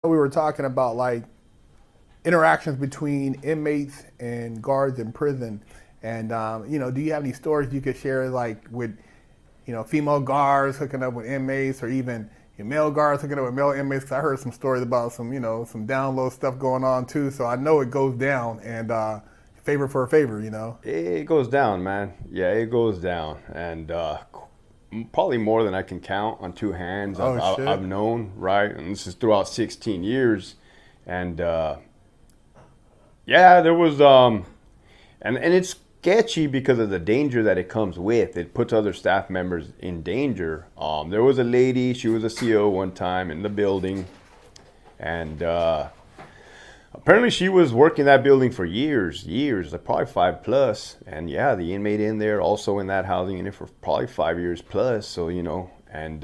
We were talking about like interactions between inmates and guards in prison, and do you have any stories you could share, like with female guards hooking up with inmates, or even male guards hooking up with male inmates? 'Cause I heard some stories about some down low stuff going on too, so I know it goes down. And favor for a favor. It goes down, man. Yeah, it goes down, and probably more than I can count on two hands. Oh, shit. I've known, right, and this is throughout 16 years, and yeah, there was and it's sketchy because of the danger that it comes with. It puts other staff members in danger. There was a lady, she was a CO one time in the building, and apparently she was working that building for years, like probably 5+. And yeah, the inmate in there also in that housing unit for probably 5 years plus. So, and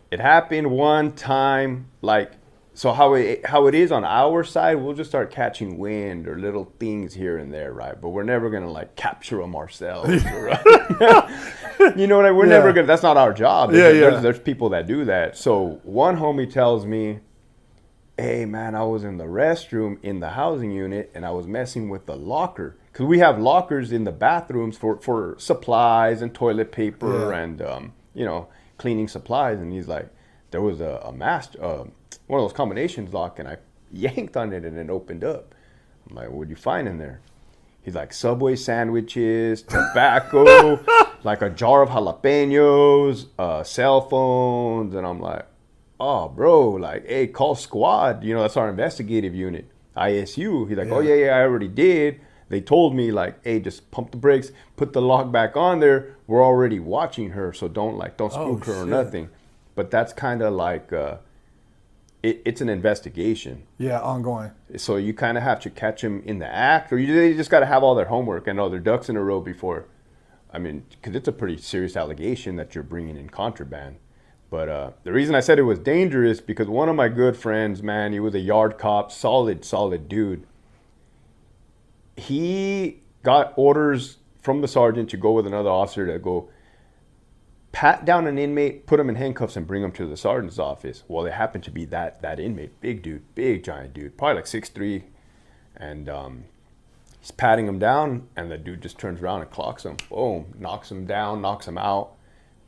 it happened one time, like, so how it is on our side, we'll just start catching wind or little things here and there, right? But we're never gonna like capture them ourselves. Right? You know what I mean? We're never gonna. That's not our job. There's people that do that. So one homie tells me, "Hey man, I was in the restroom in the housing unit and I was messing with the locker, because we have lockers in the bathrooms for supplies and toilet paper and cleaning supplies." And he's like, "There was a master." One of those combinations lock, and I yanked on it and it opened up. I'm like, "What'd you find in there?" He's like, "Subway sandwiches, tobacco, like a jar of jalapenos, cell phones." And I'm like, "Oh, bro, like, hey, call squad. That's our investigative unit, ISU." He's like, "Oh, yeah, I already did. They told me, like, hey, just pump the brakes, put the lock back on there. We're already watching her, so don't spook her or nothing." But that's kind of like... It's an investigation. Yeah, ongoing. So you kind of have to catch them in the act, or they just got to have all their homework and all their ducks in a row before. I mean, because it's a pretty serious allegation that you're bringing in contraband. But the reason I said it was dangerous, because one of my good friends, man, he was a yard cop, solid dude. He got orders from the sergeant to go with another officer to go pat down an inmate, put him in handcuffs, and bring him to the sergeant's office. Well, it happened to be that inmate, big dude, big giant dude, probably like 6'3", and he's patting him down, and the dude just turns around and clocks him. Boom, knocks him down, knocks him out.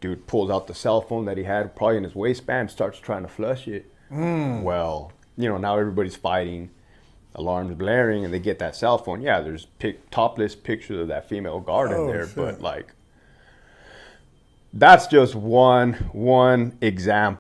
Dude pulls out the cell phone that he had probably in his waistband, starts trying to flush it. Well, now everybody's fighting, alarms blaring, and they get that cell phone. Yeah, there's topless pictures of that female guard in there, shit. but like, that's just one example.